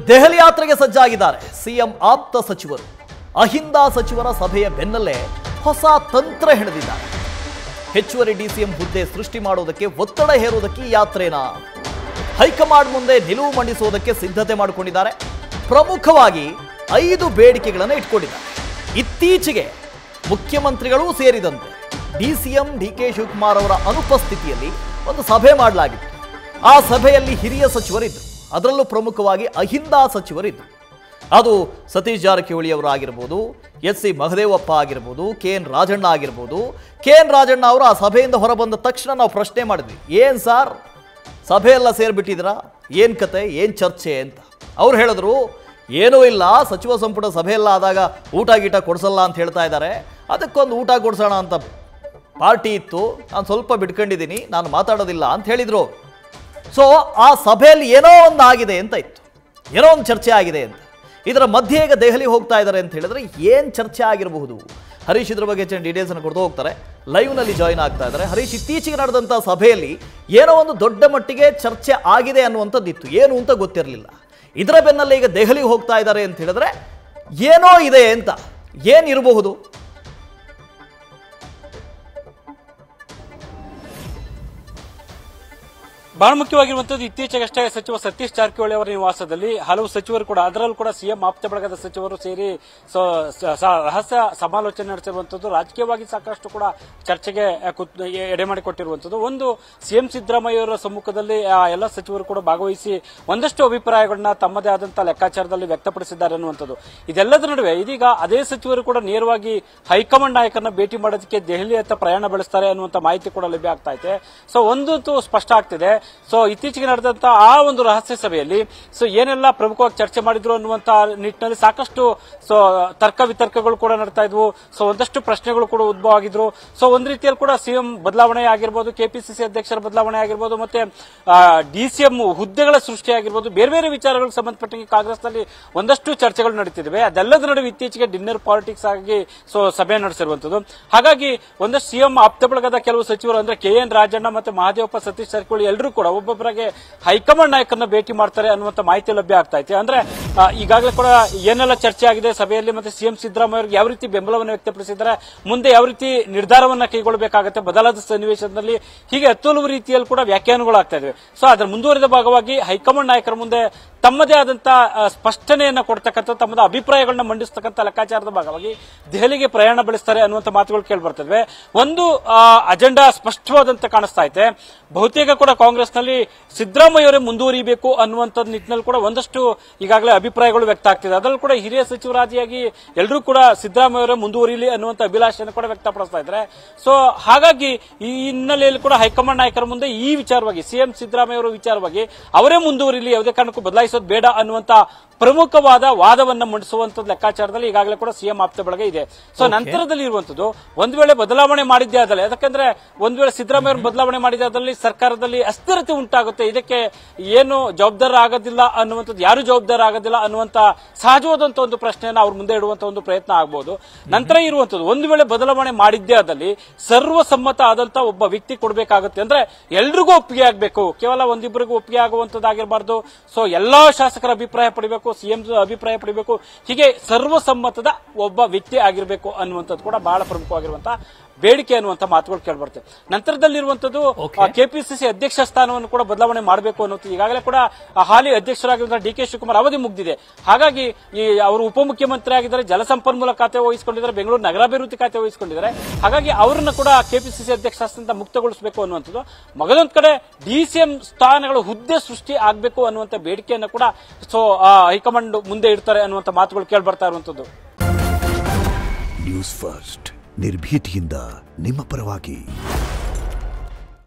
ದೆಹಲಿ ಯಾತ್ರೆಗೆ ಸಜ್ಜಾಗಿದ್ದಾರೆ ಸಿಎಂ ಆಪ್ತ ಸಚಿವರು. ಅಹಿಂದ ಸಚಿವರ ಸಭೆಯ ಬೆನ್ನಲ್ಲೇ ಹೊಸ ತಂತ್ರ ಹೆಣೆದಿದ್ದಾರೆ. ಹೆಚ್ಚುವರಿ ಡಿಸಿಎಂ ಹುದ್ದೆ ಸೃಷ್ಟಿ ಮಾಡೋದಕ್ಕೆ ಒತ್ತಡ ಹೇರೋದಕ್ಕೆ ಈ ಯಾತ್ರೆನಾ? ಹೈಕಮಾಂಡ್ ಮುಂದೆ ನಿಲುವು ಮಂಡಿಸುವುದಕ್ಕೆ ಸಿದ್ಧತೆ ಮಾಡಿಕೊಂಡಿದ್ದಾರೆ. ಪ್ರಮುಖವಾಗಿ 5 ಬೇಡಿಕೆಗಳನ್ನು ಇಟ್ಕೊಂಡಿದ್ದಾರೆ. ಇತ್ತೀಚೆಗೆ ಮುಖ್ಯಮಂತ್ರಿಗಳೂ ಸೇರಿದಂತೆ ಡಿಸಿಎಂ ಡಿಕೆ ಶಿವಕುಮಾರ್ ಅವರ ಅನುಪಸ್ಥಿತಿಯಲ್ಲಿ ಒಂದು ಸಭೆ ಮಾಡಲಾಗಿತ್ತು. ಆ ಸಭೆಯಲ್ಲಿ ಹಿರಿಯ ಸಚಿವರಿದ್ದರು. ಅದರಲ್ಲೂ ಪ್ರಮುಖವಾಗಿ ಅಹಿಂದ ಸಚಿವರಿದ್ದರು. ಅದು ಸತೀಶ್ ಜಾರಕಿಹೊಳಿ ಅವರು ಆಗಿರ್ಬೋದು, ಎಸ್ ಸಿ ಮಹದೇವಪ್ಪ ಆಗಿರ್ಬೋದು, KN ರಾಜಣ್ಣ ಆಗಿರ್ಬೋದು. KN ರಾಜಣ್ಣ ಅವರು ಆ ಸಭೆಯಿಂದ ಹೊರಬಂದ ತಕ್ಷಣ ನಾವು ಪ್ರಶ್ನೆ ಮಾಡಿದ್ವಿ, ಏನು ಸಾರ್ ಸಭೆಯೆಲ್ಲ ಸೇರಿಬಿಟ್ಟಿದ್ದೀರಾ, ಏನು ಕತೆ, ಏನು ಚರ್ಚೆ ಅಂತ. ಅವ್ರು ಹೇಳಿದ್ರು, ಏನೂ ಇಲ್ಲ, ಸಚಿವ ಸಂಪುಟ ಸಭೆಯೆಲ್ಲ ಆದಾಗ ಊಟ ಗೀಟ ಕೊಡಿಸಲ್ಲ ಅಂತ ಹೇಳ್ತಾ ಇದ್ದಾರೆ, ಅದಕ್ಕೊಂದು ಊಟ ಕೊಡಿಸೋಣ ಅಂತ ಪಾರ್ಟಿ ಇತ್ತು, ನಾನು ಸ್ವಲ್ಪ ಬಿಟ್ಕೊಂಡಿದ್ದೀನಿ, ನಾನು ಮಾತಾಡೋದಿಲ್ಲ ಅಂತ ಹೇಳಿದರು. ಸೊ ಆ ಸಭೆಯಲ್ಲಿ ಏನೋ ಒಂದು ಆಗಿದೆ ಅಂತ ಇತ್ತು, ಏನೋ ಒಂದು ಚರ್ಚೆ ಆಗಿದೆ ಅಂತ. ಇದರ ಮಧ್ಯೆ ಈಗ ದೆಹಲಿ ಹೋಗ್ತಾ ಇದ್ದಾರೆ ಅಂತ ಹೇಳಿದ್ರೆ ಏನು ಚರ್ಚೆ ಆಗಿರಬಹುದು? ಹರೀಶ್ ಇದ್ರ ಬಗ್ಗೆ ಹೆಚ್ಚಿನ ಡೀಟೇಲ್ಸನ್ನು ಕೊಡ್ತಾ ಹೋಗ್ತಾರೆ. ಲೈವ್ನಲ್ಲಿ ಜಾಯಿನ್ ಆಗ್ತಾ ಇದ್ದಾರೆ. ಹರೀಶ್, ಇತ್ತೀಚೆಗೆ ನಡೆದಂಥ ಸಭೆಯಲ್ಲಿ ಏನೋ ಒಂದು ದೊಡ್ಡ ಮಟ್ಟಿಗೆ ಚರ್ಚೆ ಆಗಿದೆ ಅನ್ನುವಂಥದ್ದಿತ್ತು, ಏನು ಅಂತ ಗೊತ್ತಿರಲಿಲ್ಲ. ಇದರ ಬೆನ್ನಲ್ಲೇ ಈಗ ದೆಹಲಿಗೆ ಹೋಗ್ತಾ ಇದ್ದಾರೆ ಅಂತ ಹೇಳಿದ್ರೆ ಏನೋ ಇದೆ ಅಂತ. ಏನಿರಬಹುದು? ಬಹಳ ಮುಖ್ಯವಾಗಿರುವಂತದ್ದು, ಇತ್ತೀಚೆಗಷ್ಟೇ ಸಚಿವ ಸತೀಶ್ ಜಾರಕಿಹೊಳಿ ಅವರ ನಿವಾಸದಲ್ಲಿ ಹಲವು ಸಚಿವರು ಕೂಡ, ಅದರಲ್ಲೂ ಕೂಡ ಸಿಎಂ ಆಪ್ತ ಬಳಗದ ಸಚಿವರು ಸೇರಿ ರಹಸ್ಯ ಸಮಾಲೋಚನೆ ನಡೆಸಿರುವಂತದ್ದು, ರಾಜಕೀಯವಾಗಿ ಸಾಕಷ್ಟು ಕೂಡ ಚರ್ಚೆಗೆ ಎಡೆ ಮಾಡಿಕೊಟ್ಟಿರುವಂತದ್ದು. ಒಂದು, ಸಿಎಂ ಸಿದ್ದರಾಮಯ್ಯ ಅವರ ಸಮ್ಮುಖದಲ್ಲಿ ಎಲ್ಲ ಸಚಿವರು ಕೂಡ ಭಾಗವಹಿಸಿ ಒಂದಷ್ಟು ಅಭಿಪ್ರಾಯಗಳನ್ನ ತಮ್ಮದೇ ಆದಂತಹ ಲೆಕ್ಕಾಚಾರದಲ್ಲಿ ವ್ಯಕ್ತಪಡಿಸಿದ್ದಾರೆ ಅನ್ನುವಂಥದ್ದು. ಇದೆಲ್ಲದರ ನಡುವೆ ಇದೀಗ ಅದೇ ಸಚಿವರು ಕೂಡ ನೇರವಾಗಿ ಹೈಕಮಾಂಡ್ ನಾಯಕರನ್ನ ಭೇಟಿ ಮಾಡೋದಕ್ಕೆ ದೆಹಲಿಯತ್ತ ಪ್ರಯಾಣ ಬೆಳೆಸ್ತಾರೆ ಅನ್ನುವಂಥ ಮಾಹಿತಿ ಕೂಡ ಲಭ್ಯ ಆಗ್ತಾ ಇದೆ. ಸೊ ಒಂದಂತೂ ಸ್ಪಷ್ಟ ಆಗ್ತಿದೆ, ಸೊ ಇತ್ತೀಚೆಗೆ ನಡೆದಂತ ಆ ಒಂದು ರಹಸ್ಯ ಸಭೆಯಲ್ಲಿ ಏನೆಲ್ಲ ಪ್ರಮುಖವಾಗಿ ಚರ್ಚೆ ಮಾಡಿದ್ರು ಅನ್ನುವಂತ ನಿಟ್ಟಿನಲ್ಲಿ ಸಾಕಷ್ಟು ತರ್ಕ ವಿತರ್ಕಗಳು ಕೂಡ ನಡ್ತಾ ಇದ್ವು. ಒಂದಷ್ಟು ಪ್ರಶ್ನೆಗಳು ಕೂಡ ಉದ್ಭವ ಆಗಿದ್ರು. ಒಂದ್ ರೀತಿಯಲ್ಲಿ ಕೂಡ ಸಿಎಂ ಬದಲಾವಣೆ ಆಗಿರ್ಬೋದು, ಕೆಪಿಸಿಸಿ ಅಧ್ಯಕ್ಷರ ಬದಲಾವಣೆ ಆಗಿರ್ಬೋದು, ಮತ್ತೆ ಡಿಸಿಎಂ ಹುದ್ದೆಗಳ ಸೃಷ್ಟಿ ಆಗಿರ್ಬೋದು, ಬೇರೆ ಬೇರೆ ವಿಚಾರಗಳಿಗೆ ಸಂಬಂಧಪಟ್ಟಂಗೆ ಕಾಂಗ್ರೆಸ್ನಲ್ಲಿ ಒಂದಷ್ಟು ಚರ್ಚೆಗಳು ನಡೀತಿವೆ. ಅದೆಲ್ಲದ ನಡುವೆ ಇತ್ತೀಚೆಗೆ ಡಿನ್ನರ್ ಪಾಲಿಟಿಕ್ಸ್ ಆಗಿ ಸಭೆ ನಡೆಸಿರುವಂತದ್ದು. ಹಾಗಾಗಿ ಒಂದಷ್ಟು ಸಿಎಂ ಆಪ್ತ ಬಳಗದ ಕೆಲವು ಸಚಿವರು ಅಂದ್ರೆ KN ರಾಜಣ್ಣ ಮತ್ತೆ ಮಹದೇವಪ್ಪ, ಸತೀಶ್ ಜಾರಕಿಹೊಳಿ ಎಲ್ಲರೂ ಕೂಡ ಒಬ್ಬೊಬ್ಬರಿಗೆ ಹೈಕಮಾಂಡ್ ನಾಯಕರನ್ನ ಭೇಟಿ ಮಾಡ್ತಾರೆ ಅನ್ನುವಂತ ಮಾಹಿತಿ ಲಭ್ಯ ಆಗ್ತಾ ಇದೆ. ಅಂದ್ರೆ ಈಗಾಗಲೇ ಕೂಡ ಏನೆಲ್ಲ ಚರ್ಚೆ ಆಗಿದೆ ಸಭೆಯಲ್ಲಿ, ಮತ್ತೆ ಸಿಎಂ ಸಿದ್ದರಾಮಯ್ಯ ಅವರಿಗೆ ಯಾವ ರೀತಿ ಬೆಂಬಲವನ್ನು ವ್ಯಕ್ತಪಡಿಸಿದ್ದಾರೆ, ಮುಂದೆ ಯಾವ ರೀತಿ ನಿರ್ಧಾರವನ್ನ ಕೈಗೊಳ್ಳಬೇಕಾಗುತ್ತೆ ಬದಲಾದ ಸನ್ನಿವೇಶದಲ್ಲಿ, ಹೀಗೆ ಹತ್ತು ರೀತಿಯಲ್ಲಿ ಕೂಡ ವ್ಯಾಖ್ಯಾನಗಳಾಗ್ತಾ ಇವೆ. ಅದರ ಮುಂದುವರಿದ ಭಾಗವಾಗಿ ಹೈಕಮಾಂಡ್ ನಾಯಕರ ಮುಂದೆ ತಮ್ಮದೇ ಆದಂತಹ ಸ್ಪಷ್ಟನೆಯನ್ನ ಕೊಡ್ತಕ್ಕಂಥ, ತಮ್ಮದ ಅಭಿಪ್ರಾಯಗಳನ್ನ ಮಂಡಿಸತಕ್ಕಂಥ ಲೆಕ್ಕಾಚಾರದ ಭಾಗವಾಗಿ ದೆಹಲಿಗೆ ಪ್ರಯಾಣ ಬೆಳೆಸ್ತಾರೆ ಅನ್ನುವಂಥ ಮಾತುಗಳು ಕೇಳಿಬರ್ತವೆ. ಒಂದು ಅಜೆಂಡಾ ಸ್ಪಷ್ಟವಾದಂತೆ ಕಾಣಿಸ್ತಾ ಇದೆ. ಬಹುತೇಕ ಕೂಡ ಕಾಂಗ್ರೆಸ್ನಲ್ಲಿ ಸಿದ್ದರಾಮಯ್ಯ ಅವರೇ ಮುಂದುವರಿಬೇಕು ಅನ್ನುವಂಥ ನಿಟ್ಟಿನಲ್ಲಿ ಕೂಡ ಒಂದಷ್ಟು ಈಗಾಗಲೇ ಅಭಿಪ್ರಾಯಗಳು ವ್ಯಕ್ತ ಆಗ್ತಿದೆ. ಅದರಲ್ಲೂ ಕೂಡ ಹಿರಿಯ ಸಚಿವರಾದಿಯಾಗಿ ಎಲ್ಲರೂ ಕೂಡ ಸಿದ್ದರಾಮಯ್ಯ ಅವರೇ ಮುಂದುವರಿಯಲಿ ಅನ್ನುವಂಥ ಅಭಿಲಾಷೆಯನ್ನು ಕೂಡ ವ್ಯಕ್ತಪಡಿಸ್ತಾ ಇದ್ದಾರೆ. ಹಾಗಾಗಿ ಈ ಹಿನ್ನೆಲೆಯಲ್ಲಿ ಕೂಡ ಹೈಕಮಾಂಡ್ ನಾಯಕರ ಮುಂದೆ ಈ ವಿಚಾರವಾಗಿ, ಸಿಎಂ ಸಿದ್ದರಾಮಯ್ಯ ಅವರ ವಿಚಾರವಾಗಿ ಅವರೇ ಮುಂದುವರಿಯಲಿ, ಯಾವುದೇ ಕಾರಣಕ್ಕೂ ಬದಲಾಯಿಸೋದು ಬೇಡ ಅನ್ನುವಂತ ಪ್ರಮುಖವಾದ ವಾದವನ್ನ ಮಂಡಿಸುವಂತ ಲೆಕ್ಕಾಚಾರದಲ್ಲಿ ಈಗಾಗಲೇ ಕೂಡ ಸಿಎಂ ಆಪ್ತ ಬಳಗ ಇದೆ. ನಂತರದಲ್ಲಿ ಇರುವಂತದ್ದು, ಒಂದ್ ವೇಳೆ ಬದಲಾವಣೆ ಮಾಡಿದ್ದೇ ಆದಲ್ಲಿ, ಯಾಕಂದ್ರೆ ಒಂದ್ ವೇಳೆ ಸಿದ್ದರಾಮಯ್ಯ ಬದಲಾವಣೆ ಮಾಡಿದ್ದೇ ಆದಲ್ಲಿ ಸರ್ಕಾರದಲ್ಲಿ ಅಸ್ಥಿರತೆ ಉಂಟಾಗುತ್ತೆ, ಇದಕ್ಕೆ ಏನು ಜವಾಬ್ದಾರ ಆಗೋದಿಲ್ಲ ಅನ್ನುವಂಥದ್ದು, ಯಾರು ಜವಾಬ್ದಾರ ಆಗೋದಿಲ್ಲ ಅನ್ನುವಂತ ಸಹಜವಾದಂತ ಒಂದು ಪ್ರಶ್ನೆಯನ್ನ ಅವ್ರ ಮುಂದೆ ಇಡುವಂತ ಒಂದು ಪ್ರಯತ್ನ ಆಗಬಹುದು. ನಂತರ ಇರುವಂತದ್ದು, ಒಂದು ವೇಳೆ ಬದಲಾವಣೆ ಮಾಡಿದ್ದೇ ಆದಲ್ಲಿ ಸರ್ವಸಮ್ಮತ ಆದಂತ ಒಬ್ಬ ವ್ಯಕ್ತಿ ಕೊಡಬೇಕಾಗುತ್ತೆ. ಅಂದ್ರೆ ಎಲ್ರಿಗೂ ಒಪ್ಪಿಗೆ ಆಗಬೇಕು, ಕೇವಲ ಒಂದಿಬ್ಬರಿಗೂ ಒಪ್ಪಿಗೆ ಆಗುವಂತದ್ದಾಗಿರಬಾರ್ದು. ಎಲ್ಲಾ ಶಾಸಕರ ಅಭಿಪ್ರಾಯ ಪಡಿಬೇಕು, ಸಿಎಂ ಅಭಿಪ್ರಾಯ ಪಡಿಬೇಕು, ಹೀಗೆ ಸರ್ವಸಮ್ಮತದ ಒಬ್ಬ ವ್ಯಕ್ತಿ ಆಗಿರಬೇಕು ಅನ್ನುವಂಥದ್ದು ಕೂಡ ಬಹಳ ಪ್ರಮುಖವಾಗಿರುವಂತಹ ಬೇಡಿಕೆ ಅನ್ನುವಂಥ ಮಾತುಗಳು ಕೇಳಿಬರ್ತವೆ. ನಂತರದಲ್ಲಿರುವಂತದ್ದು ಕೆಪಿಸಿಸಿ ಅಧ್ಯಕ್ಷ ಸ್ಥಾನವನ್ನು ಕೂಡ ಬದಲಾವಣೆ ಮಾಡಬೇಕು ಅನ್ನೋದು. ಈಗಾಗಲೇ ಕೂಡ ಹಾಲಿ ಅಧ್ಯಕ್ಷರಾಗಿರುವಂತಹ DK ಶಿವಕುಮಾರ್ ಅವಧಿ ಮುಗಿದಿದೆ. ಹಾಗಾಗಿ ಅವರು ಉಪಮುಖ್ಯಮಂತ್ರಿ ಆಗಿದ್ದಾರೆ, ಜಲಸಂಪನ್ಮೂಲ ಖಾತೆ ವಹಿಸಿಕೊಂಡಿದ್ದಾರೆ, ಬೆಂಗಳೂರು ನಗರಾಭಿವೃದ್ಧಿ ಖಾತೆ ವಹಿಸಿಕೊಂಡಿದ್ದಾರೆ. ಹಾಗಾಗಿ ಅವರನ್ನು ಕೂಡ ಕೆಪಿಸಿಸಿ ಅಧ್ಯಕ್ಷ ಸ್ಥಾನದಿಂದ ಮುಕ್ತಗೊಳಿಸಬೇಕು ಅನ್ನುವಂಥದ್ದು. ಮಗದೊಂದು ಕಡೆ ಡಿಸಿಎಂ ಸ್ಥಾನಗಳ ಹುದ್ದೆ ಸೃಷ್ಟಿ ಆಗಬೇಕು ಅನ್ನುವಂಥ ಬೇಡಿಕೆಯನ್ನು ಕೂಡ ಹೈಕಮಾಂಡ್ ಮುಂದೆ ಇಡ್ತಾರೆ ಅನ್ನುವಂಥ ಮಾತುಗಳು ಕೇಳಿಬರ್ತಾ ಇರುವಂತದ್ದು. ನ್ಯೂಸ್ ಫಸ್ಟ್ ನಿರ್ಭೀತಿಯಿಂದ ನಿಮ್ಮ ಪರವಾಗಿ.